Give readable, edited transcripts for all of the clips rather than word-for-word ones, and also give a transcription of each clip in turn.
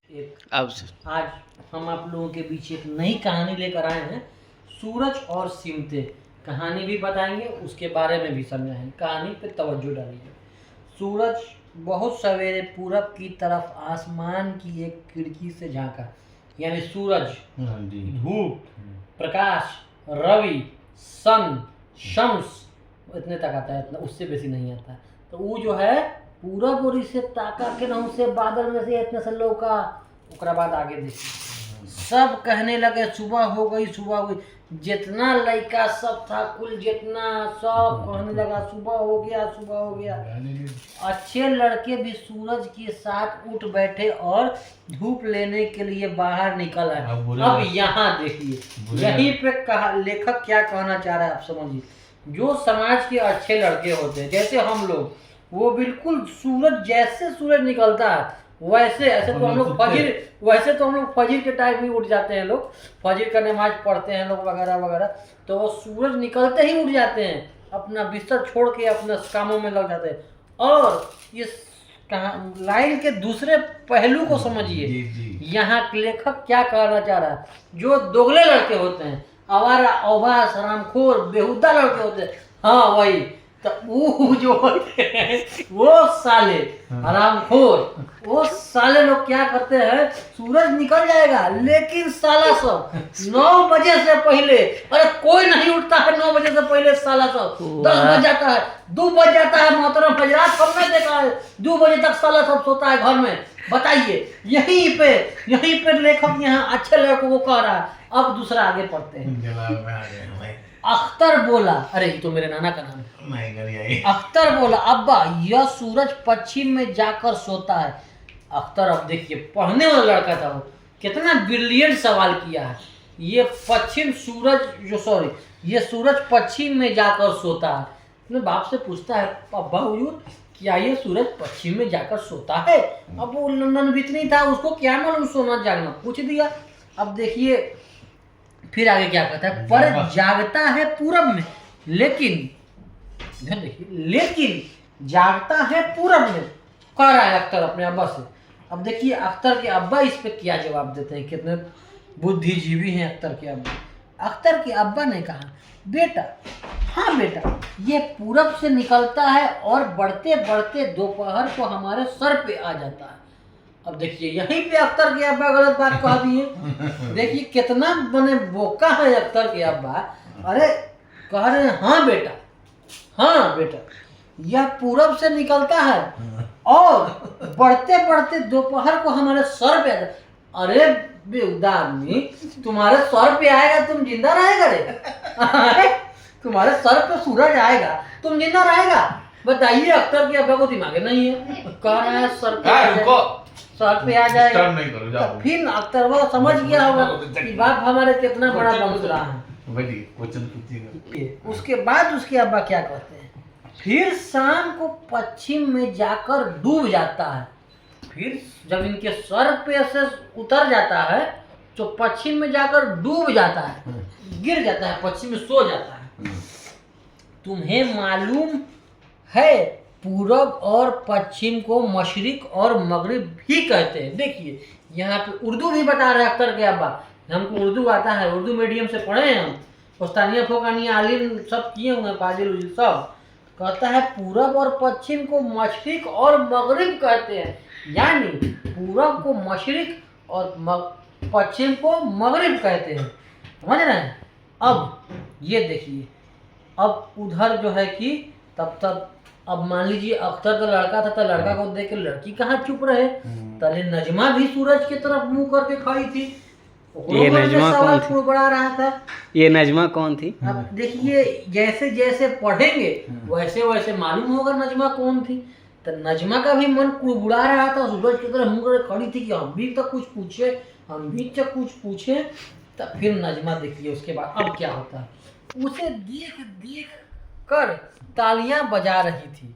अब आज हम आप लोगों के बीच एक नई कहानी लेकर आए हैं, सूरज और सिमटे। कहानी भी बताएंगे, उसके बारे में भी समझाएंगे। कहानी पे तवज्जो डालिए। सूरज बहुत सवेरे पूरब की तरफ आसमान की एक खिड़की से झांका। यानी सूरज, धूप, प्रकाश, रवि, सन, शम्स इतने तक आता है, इतना उससे बेसी नहीं आता। तो वो जो है पूरब ओरी से ताका के नहू से बादल में से इतने से लौका। ओकरा बाद आगे देखिए, सब कहने लगे सुबह हो गई, सुबह हो गई। जितना लड़का सब था कुल जितना, सब कहने लगा सुबह हो गया, सुबह हो गया। अच्छे लड़के भी सूरज के साथ उठ बैठे और धूप लेने के लिए बाहर निकल आए। अब यहाँ देखिए, यहीं पे लेखक क्या कहना चाह रहा है आप समझिए। जो समाज के अच्छे लड़के होते हैं, जैसे हम लोग, वो बिल्कुल सूरज जैसे सूरज निकलता है वैसे ऐसे तो हम लोग फजर के टाइम भी उठ जाते हैं। लोग फजर का नमाज पढ़ते हैं लोग वगैरह वगैरह, तो वो सूरज निकलते ही उठ जाते हैं, अपना बिस्तर छोड़ के अपने कामों में लग जाते हैं। और इस लाइन के दूसरे पहलू को समझिए, यहाँ लेखक क्या कहना चाह रहा है। जो दोगले लड़के होते हैं, आवारा अवभास हरामखोर बेहुदा लड़के होते हैं, हाँ वही, तो वो जो होते हैं वो साले हरामखोर, वो साले लोग क्या करते हैं, सूरज निकल जाएगा लेकिन साला सब 9 बजे से पहले, अरे कोई नहीं उठता है 9 बजे से पहले, साला सब 10 बज जाता है, 2 बज जाता है। मोहतरम हजरात, सबने देखा है 2 बजे तक साला सब सोता है घर में। बताइए, यहीं पे लेखक यहाँ अच्छे लड़कों को कह रहा है। अब दूसरा आगे पढ़ते हैं। अख्तर बोला, अरे ये तो मेरे नाना का नाम है। अख्तर बोला, अब्बा यह सूरज पश्चिम में जाकर सोता है। अख्तर, अब देखिए पढ़ने वाला लड़का था वो, कितना ब्रिलियंट सवाल किया है। ये सूरज पश्चिम में जाकर सोता है। अपने बाप से पूछता है, अब्बा हुजूर क्या ये सूरज पश्चिम में जाकर सोता है? अब वो नन्नन भी नहीं था, उसको क्या मालूम सोना जागना, पूछ दिया। अब देखिए फिर आगे क्या कहता है, पर जागता है पूरब में, लेकिन जागता है पूरब में, कह रहा है अख्तर अपने अब्बा से। अब देखिए अख्तर के अब्बा इस पे क्या जवाब देते हैं, कितने बुद्धिजीवी हैं अख्तर के अब्बा। अख्तर के अब्बा ने कहा, बेटा, हाँ बेटा, ये पूरब से निकलता है और बढ़ते बढ़ते दोपहर को हमारे सर पे आ जाता है। अब देखिए यहीं पे अख्तर के अब्बा गलत बात कह दिए। देखिए कितना बने बोका है अख्तर के अब्बा। अरे कह रहे हैं, हाँ बेटा, यह पूरब से निकलता है और बढ़ते बढ़ते दोपहर को हमारे सर पे आ जाता है। अरे बेहुदा आदमी, तुम्हारे सर पे आएगा तुम जिंदा रहेगा रे? तुम्हारे सर पे सूरज आएगा तुम जिंदा रहेगा? बताइए, अख्तर के अब्बा को दिमाग नहीं है, कह रहा है सर पे आ जाएगा। तो फिर अख्तर वो समझ गया होगा कि बाप हमारे कितना बड़ा बंस रहा है। उसके बाद उसके अब्बा क्या कहते हैं, फिर शाम को पश्चिम में जाकर डूब जाता है। फिर जब इनके सर पे से उतर जाता है तो पश्चिम में जाकर डूब जाता है, गिर जाता है, पश्चिम में सो जाता है। तुम्हें मालूम है पूरब और पश्चिम को मशरिक और मगरिब भी कहते हैं। देखिए यहाँ पे उर्दू भी बता रहे हैं अख्तर के अब्बा। हमको उर्दू आता है, उर्दू मीडियम से पढ़े हैं हम, उस्तानिया फोकानिया आलिम सब किए हुए हैं, फाजिल सब। कहता है पूरब और पश्चिम को मशरिक और मगरिब कहते हैं, यानी पूरब को मशरिक और पश्चिम को मगरिब कहते हैं। समझ रहे हैं? अब ये देखिए, अब उधर जो है कि तब अब मान लीजिए अख्तर तो लड़का था, तो लड़का को देख के लड़की कहाँ चुप रहे, तले नजमा भी सूरज की तरफ मुंह करके खड़ी थी। ये नजमा कौन थी? बढ़ा रहा था। ये नजमा कौन थी? अब देखिए जैसे जैसे पढ़ेंगे वैसे वैसे मालूम होगा नजमा कौन थी। तो नजमा का भी मन कुड़बुड़ा रहा था, सूरज की तरफ मुंह करके खड़ी थी कि हम भी तो कुछ पूछे। तो फिर नजमा देखिए उसके बाद अब क्या होता है, उसे देख कर तालियां बजा रही थी।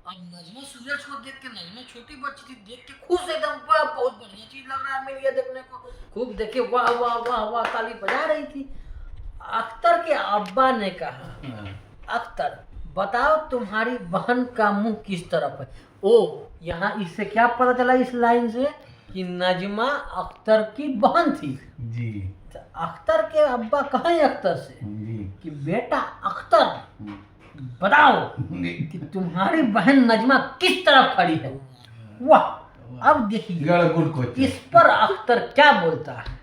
अब नजमा सूरज को देख के, नजमा छोटी बच्ची थी, देख के खुश एकदम, वाह बहुत बढ़िया चीज लग रहा है मिल गया देखने को, खूब देखे, वाह वाह वाह वाह ताली बजा रही थी। अख्तर के अब्बा ने कहा, अख्तर बताओ तुम्हारी बहन का मुंह किस तरफ है? ओ, यहाँ इससे क्या पता चला इस लाइन से कि नजमा अख्तर की बहन थी जी तो अख्तर के अब्बा कहे अख्तर से जी कि बेटा अख्तर बताओ कि तुम्हारी बहन नजमा किस तरफ खड़ी है। वाह, अब देखिए गुड क्वेश्चन। इस पर अख्तर क्या बोलता है।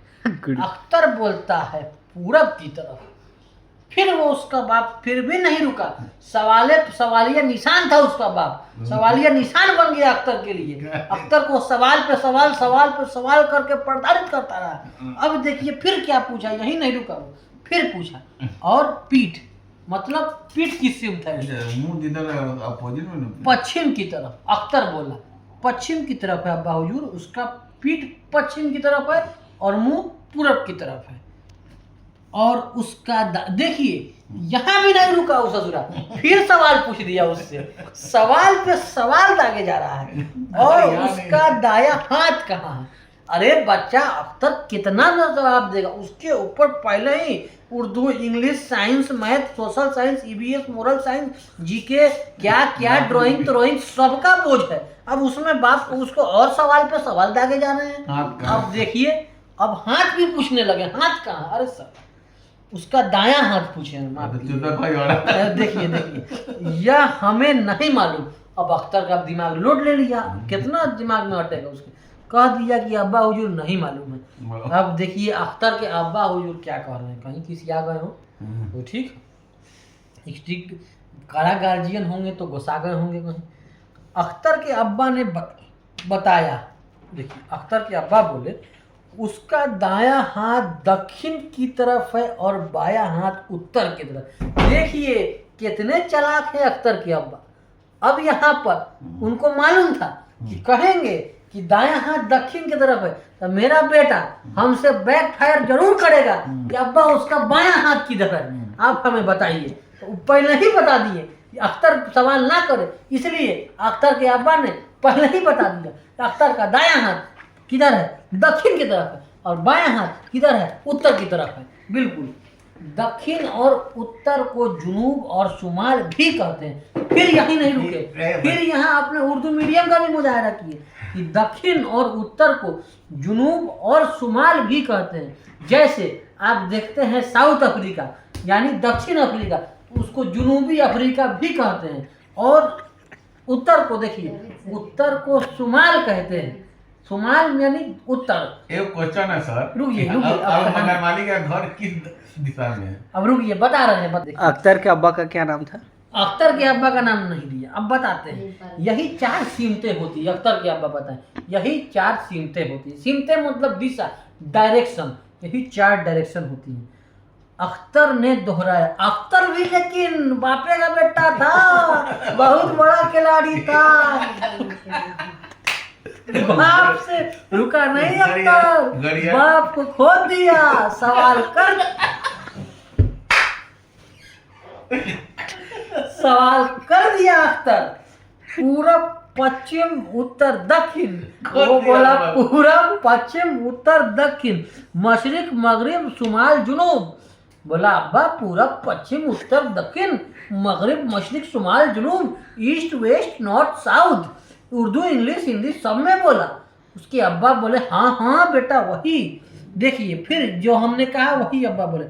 अख्तर बोलता है पूरब की तरफ। फिर वो उसका बाप फिर भी नहीं रुका, सवालिया निशान था उसका बाप, सवालिया निशान बन गया अख्तर के लिए। अख्तर को सवाल पे सवाल करके प्रताड़ित करता रहा। अब देखिए फिर क्या पूछा, यही नहीं रुका वो, फिर पूछा और पीठ मतलब पीठ किस सिमत है, मुंह इधर अपोजिट में पश्चिम की तरफ। अख्तर बोला पश्चिम की तरफ है अब्बा हुजूर, उसका पीठ पश्चिम की तरफ है और मुंह पूरब की तरफ है। और उसका देखिए यहाँ भी नहीं रुका वो ससुरा, फिर सवाल पूछ दिया उससे, सवाल पे सवाल दागे जा रहा है। और उसका दाया हाथ कहाँ है। अरे बच्चा अख्तर कितना ना जवाब देगा, उसके ऊपर पहले ही Urdu, English, science, math, social science, EVS, moral science, GK, क्या क्या ड्राइंग सबका बोझ है। अब उसमें बाप को उसको और सवाल पे सवाल दागे जा रहे हैं। अब देखिए अब हाथ भी पूछने लगे, हाथ कहाँ। अरे सर उसका दायां हाथ पूछे, देखिए यह हमें नहीं मालूम। अब अख्तर का दिमाग लोड ले लिया, कितना दिमाग में अटेगा उसके, कह दिया कि अब्बा हुजूर नहीं मालूम है। अब देखिए अख्तर के अब्बा हुजूर क्या कह रहे हैं, कहीं किसी आ गए हो तो ठीक, स्ट्रिक्ट कड़ा गार्जियन होंगे तो गुस्सा गए होंगे कहीं। अख्तर के अब्बा ने बताया, देखिए अख्तर के अब्बा बोले उसका दायां हाथ दक्षिण की तरफ है और बायां हाथ उत्तर की तरफ। देखिए कितने चालाक है अख्तर के अब्बा। अब यहाँ पर उनको मालूम था कि कहेंगे कि दायां हाथ दक्षिण की तरफ है तो मेरा बेटा हमसे बैक फायर जरूर करेगा कि अब्बा उसका बायां हाथ किधर है, आप हमें बताइए। तो पहले ही बता दिए कि अख्तर सवाल ना करे, इसलिए अख्तर के अब्बा ने पहले ही बता दिया कि अख्तर का दायां हाथ किधर है, दक्षिण की तरफ है, और बायां हाथ किधर है, उत्तर की तरफ है। बिल्कुल दक्षिण और उत्तर को जुनूब और शुमाल भी कहते हैं। फिर यही नहीं रुके, फिर यहाँ अपने उर्दू मीडियम का भी मुजाहरा किए कि दक्षिण और उत्तर को जुनूब और शुमाल भी कहते हैं। जैसे आप देखते हैं साउथ अफ्रीका यानी दक्षिण अफ्रीका, उसको जुनूबी अफ्रीका भी कहते हैं। और उत्तर को देखिए, उत्तर को शुमाल कहते हैं, शुमाल यानी उत्तर। एक क्वेश्चन है सर, रुकिए अब मगरमाली का घर किस दिशा में है? अब रुकिए बता रहे हैं। अख्तर के अब्बा का क्या नाम था? अख्तर के अब्बा का नाम नहीं दिया, अब बताते हैं। यही 4 सीमतें होती है, अख्तर के अब्बा बताएं, यही 4 सीमतें होती है। सीमतें मतलब दिशा, डायरेक्शन, यही 4 डायरेक्शन होती है। अख्तर ने दोहराया, अख्तर भी लेकिन बापे का बेटा था, बहुत बड़ा खिलाड़ी था। बाप से रुका नहीं अख्तर, बाप को खो दिया, सवाल कर दिया अख्तर। पूरब पश्चिम उत्तर दक्षिण, वो बोला पूरब पश्चिम उत्तर दक्षिण, मशरिक मगरिब शुमाल जुनूब। बोला अब्बा पूरब पश्चिम उत्तर दक्षिण, मगरिब मशरिक शुमाल जुनूब, east west north south, Urdu English Hindi सब में बोला। उसके अब्बा बोले हाँ हाँ बेटा वही। देखिए फिर जो हमने कहा वही अब्बा बोले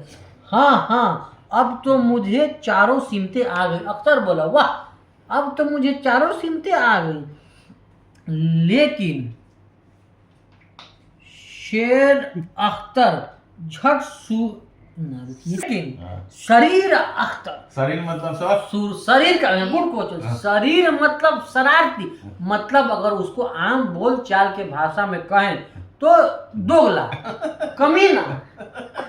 हाँ अब तो मुझे 4 सीमतें आ गई। अख्तर बोला वाह, अब तो मुझे 4 सीमतें आ गई। लेकिन शेर अख्तर झट शरीर अख्तर, शरीर मतलब सर शरीर का गुड क्वेश्चन। शरीर मतलब शरारती, मतलब अगर उसको आम बोल चाल के भाषा में कहें तो दोगला, कमीना,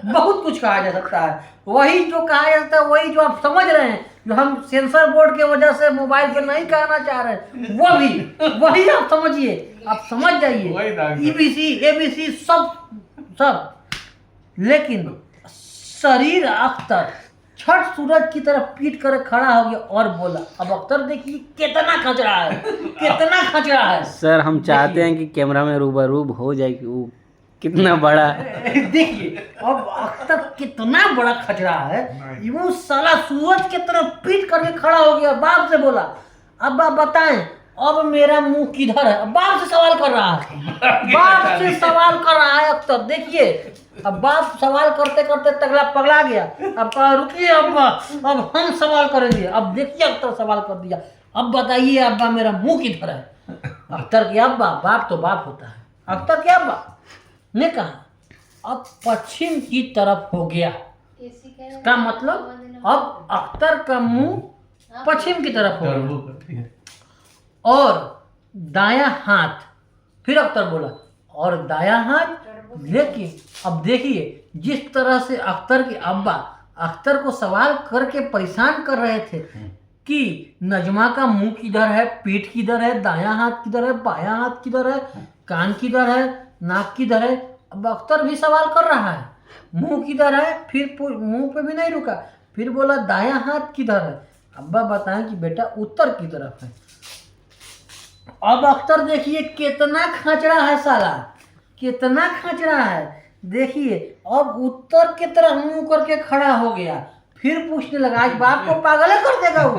बहुत कुछ कहा जा सकता है। वही जो कहा जाता है वही जो आप समझ रहे हैं, जो हम सेंसर बोर्ड की वजह से मोबाइल पे नहीं कहना चाह रहे हैं, वो भी वही आप समझिए, आप समझ जाइए। ईबीसी एबीसी सब। लेकिन शरीर अख्तर छठ सूरज की तरफ पीट कर खड़ा हो गया और बोला। अब अख्तर देखिए कितना खच रहा है, कितना खच रहा है। सर हम चाहते हैं कि कैमरा में रूबरूब हो जाए कि वो कितना बड़ा देखिए अब अख्तर कितना बड़ा खच रहा है। वो साला सूरज की तरफ पीट करके खड़ा हो गया, बाप से बोला अब आप बताएं अब मेरा मुंह किधर है? अब बाप से सवाल कर रहा है, बाप से सवाल कर रहा है अख्तर। देखिए अब बाप सवाल करते करते तगला पगला गया। अब कहा रुकिए अब्बा, अब हम सवाल करेंगे। अब देखिए अख्तर सवाल कर दिया, अब बताइए अब्बा मेरा मुंह किधर है? अख्तर के अब्बा, बाप तो बाप होता है, अख्तर के अब्बा ने कहा अब पश्चिम की तरफ हो गया। इसका मतलब अब अख्तर का मुंह पश्चिम की तरफ हो गया। टर्बो करती है। और दायां हाथ, फिर अख्तर बोला और दायां हाथ। लेकिन अब देखिए जिस तरह से अख्तर के अब्बा अख्तर को सवाल करके परेशान कर रहे थे कि नजमा का मुंह किधर है, पीठ किधर है, दायां हाथ किधर है, बायां हाथ किधर है, कान किधर है, नाक किधर है। अब अख्तर भी सवाल कर रहा है मुंह किधर है, फिर मुंह पे भी नहीं रुका, फिर बोला दायां हाथ किधर है। अब्बा बताएं कि बेटा उत्तर की तरफ है। अब अख्तर देखिए कितना खचड़ा है साला, कितना खचड़ा है। देखिए अब उत्तर की तरफ मुंह करके खड़ा हो गया, फिर पूछने लगा। आज बाप को पागल कर देगा वो,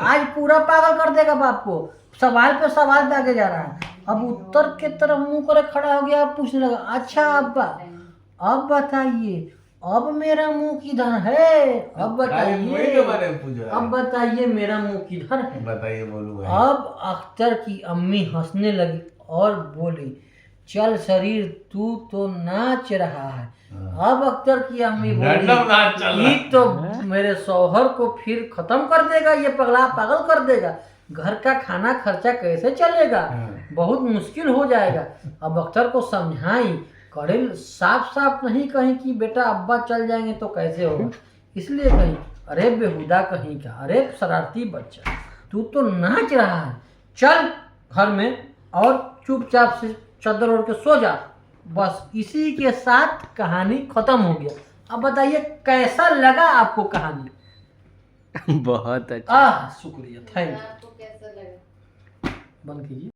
आज पूरा पागल कर देगा बाप को, सवाल पे सवाल दागे जा रहा है। अब उत्तर की तरफ मुंह करे खड़ा हो गया, अब पूछने लगा अच्छा अब्बा अब बताइए अब मेरा मुंह किधर है? अब बताइए, अब बताइए मेरा मुंह किधर है? बताइए बोलू। अब अख्तर की अम्मी हंसने लगी और बोली चल शरीर तू तो नाच रहा है। अब अख्तर की अम्मी बोली ये तो मेरे शौहर को फिर खत्म कर देगा, ये पगला पागल कर देगा, घर का खाना खर्चा कैसे चलेगा, बहुत मुश्किल हो जाएगा। अब अख्तर को समझाई, कड़े साफ साफ नहीं कहीं कि बेटा अब्बा चल जाएंगे तो कैसे होगा, इसलिए कहीं अरे बेहुदा कहीं का, अरे शरारती बच्चा तू तो नाच रहा है, चल घर में और चुपचाप से चादर ओढ़ के सो जा। बस इसी के साथ कहानी खत्म हो गया। अब बताइए कैसा लगा आपको कहानी? बहुत अच्छा। शुक्रिया, थैंक यू। बंद कीजिए।